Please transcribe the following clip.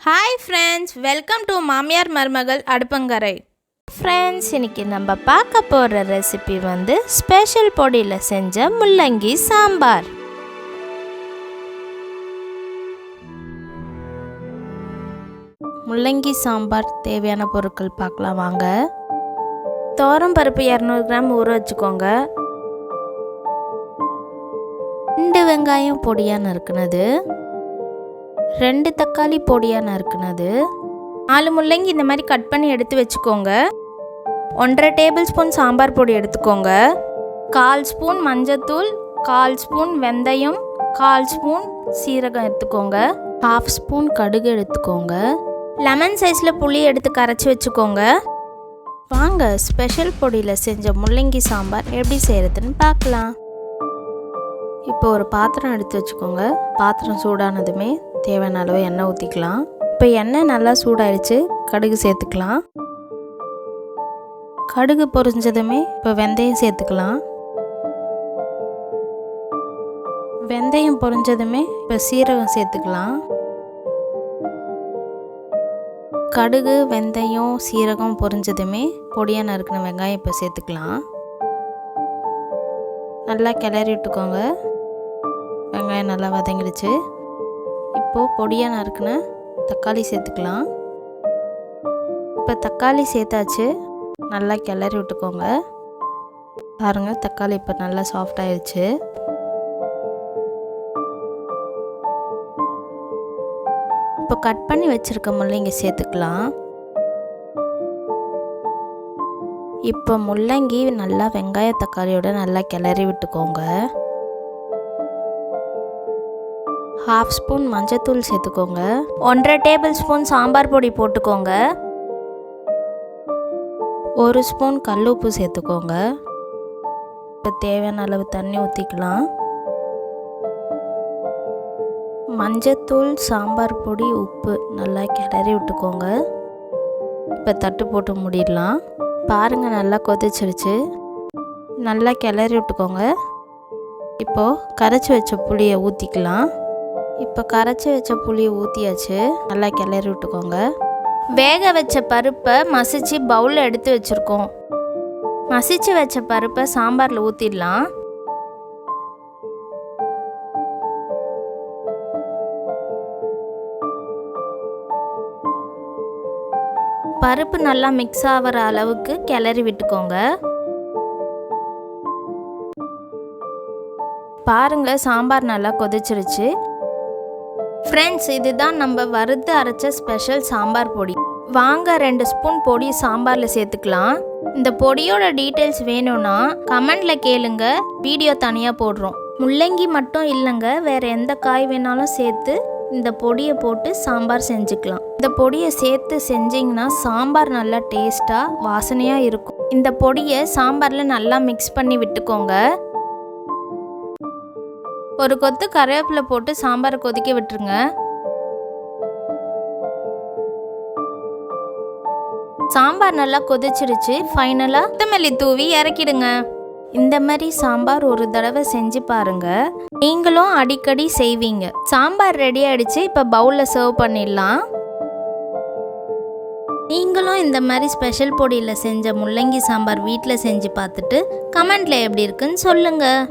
Hi friends, welcome to மாமியார் மருமகள் அடுப்பங்கரை. Friends, இன்றைக்கி நம்ம பார்க்க போகிற ரெசிபி ஸ்பெஷல் பொடியில் செஞ்ச முள்ளங்கி சாம்பார். முள்ளங்கி சாம்பார் தேவையான பொருட்கள் பார்க்கலாம் வாங்க. துவரம் பருப்பு 200 கிராம் ஊற வச்சுக்கோங்க. 2 வெங்காயம் பொடியாக நறுக்குனது, 2 தக்காளி பொடியாக நறுக்குனது, 4 முள்ளங்கி இந்த மாதிரி கட் பண்ணி எடுத்து வச்சுக்கோங்க. 1.5 டேபிள் ஸ்பூன் சாம்பார் பொடி எடுத்துக்கோங்க. 1/4 ஸ்பூன் மஞ்சத்தூள், 1/4 ஸ்பூன் வெந்தயம், 1/4 ஸ்பூன் சீரகம் எடுத்துக்கோங்க. 1/2 ஸ்பூன் கடுகு எடுத்துக்கோங்க. லெமன் சைஸில் புளி எடுத்து கரைச்சி வச்சுக்கோங்க. வாங்க ஸ்பெஷல் பொடியில் செஞ்ச முள்ளங்கி சாம்பார் எப்படி செய்கிறதுன்னு பார்க்கலாம். இப்போ ஒரு பாத்திரம் எடுத்து வச்சுக்கோங்க. பாத்திரம் சூடானதுமே தேவையான அளவு எண்ணெய் ஊற்றிக்கலாம். இப்போ எண்ணெய் நல்லா சூடாயிடுச்சு, கடுகு சேர்த்துக்கலாம். கடுகு பொரிஞ்சதுமே இப்போ வெந்தயம் சேர்த்துக்கலாம். வெந்தயம் பொரிஞ்சதுமே இப்போ சீரகம் சேர்த்துக்கலாம். கடுகு வெந்தயம் சீரகம் பொரிஞ்சதுமே பொடியாக நறுக்கின வெங்காயம் இப்போ சேர்த்துக்கலாம். நல்லா கிளறி விட்டுக்கோங்க. வெங்காயம் நல்லா வதங்கிடுச்சு. இப்போது பொடியாக நறுக்கின தக்காளி சேர்த்துக்கலாம். இப்போ தக்காளி சேர்த்தாச்சு, நல்லா கிளறி விட்டுக்கோங்க. பாருங்கள், தக்காளி இப்போ நல்லா சாஃப்ட் ஆயிடுச்சு. இப்போ கட் பண்ணி வச்சுருக்க முள்ளங்கி சேர்த்துக்கலாம். இப்போ முள்ளங்கி நல்லா வெங்காய தக்காளியோட நல்லா கிளறி விட்டுக்கோங்க. 1/2 ஸ்பூன் மஞ்சத்தூள் சேர்த்துக்கோங்க. 1.5 டேபிள் ஸ்பூன் சாம்பார் பொடி போட்டுக்கோங்க. 1 ஸ்பூன் கல் உப்பு சேர்த்துக்கோங்க. இப்போ தேவையான அளவு தண்ணி ஊற்றிக்கலாம். மஞ்சத்தூள் சாம்பார் பொடி உப்பு நல்லா கிளறி விட்டுக்கோங்க. இப்போ தட்டு போட்டு மூடிடலாம். பாருங்கள், நல்லா கொதிச்சிருச்சு. நல்லா கிளறி விட்டுக்கோங்க. இப்போது கரைச்சி வச்ச புளியை ஊற்றிக்கலாம். இப்போ கரைச்சி வச்ச புளியை ஊற்றியாச்சு, நல்லா கிளறி விட்டுக்கோங்க. வேக வச்ச பருப்பை மசிச்சு பவுலில் எடுத்து வச்சுருக்கோம். மசிச்சு வச்ச பருப்பை சாம்பாரில் ஊற்றிடலாம். பருப்பு நல்லா மிக்ஸ் ஆகிற அளவுக்கு கிளறி விட்டுக்கோங்க. பாருங்க, சாம்பார் நல்லா கொதிச்சிருச்சு. ஃப்ரெண்ட்ஸ், இதுதான் நம்ம வறுத்து அரைச்ச ஸ்பெஷல் சாம்பார் பொடி. வாங்க 2 ஸ்பூன் பொடி சாம்பாரில் சேர்த்துக்கலாம். இந்த பொடியோட டீட்டெயில்ஸ் வேணும்னா கமெண்டில் கேளுங்க, வீடியோ தனியாக போடுறோம். முள்ளங்கி மட்டும் இல்லைங்க, வேறு எந்த காய் வேணாலும் சேர்த்து இந்த பொடியை போட்டு சாம்பார் செஞ்சுக்கலாம். இந்த பொடியை சேர்த்து செஞ்சிங்கன்னா சாம்பார் நல்லா டேஸ்ட்டாக வாசனையாக இருக்கும். இந்த பொடியை சாம்பாரில் நல்லா மிக்ஸ் பண்ணி விட்டுக்கோங்க. ஒரு கொத்து கருவேப்பிலை போட்டு சாம்பாரை கொதிக்க விட்டுருங்க. சாம்பார் நல்லா கொதிச்சிருச்சு. ஃபைனலாக கொத்தமல்லி தூவி இறக்கிடுங்க. இந்த மாதிரி சாம்பார் ஒரு தடவை செஞ்சு பாருங்க, நீங்களும் அடிக்கடி செய்வீங்க. சாம்பார் ரெடி ஆயிடுச்சு. இப்போ பவுலில் சர்வ் பண்ணிடலாம். நீங்களும் இந்த மாதிரி ஸ்பெஷல் பொடியில் செஞ்ச முள்ளங்கி சாம்பார் வீட்டில் செஞ்சு பார்த்துட்டு கமெண்ட்ல எப்படி இருக்குன்னு சொல்லுங்கள்.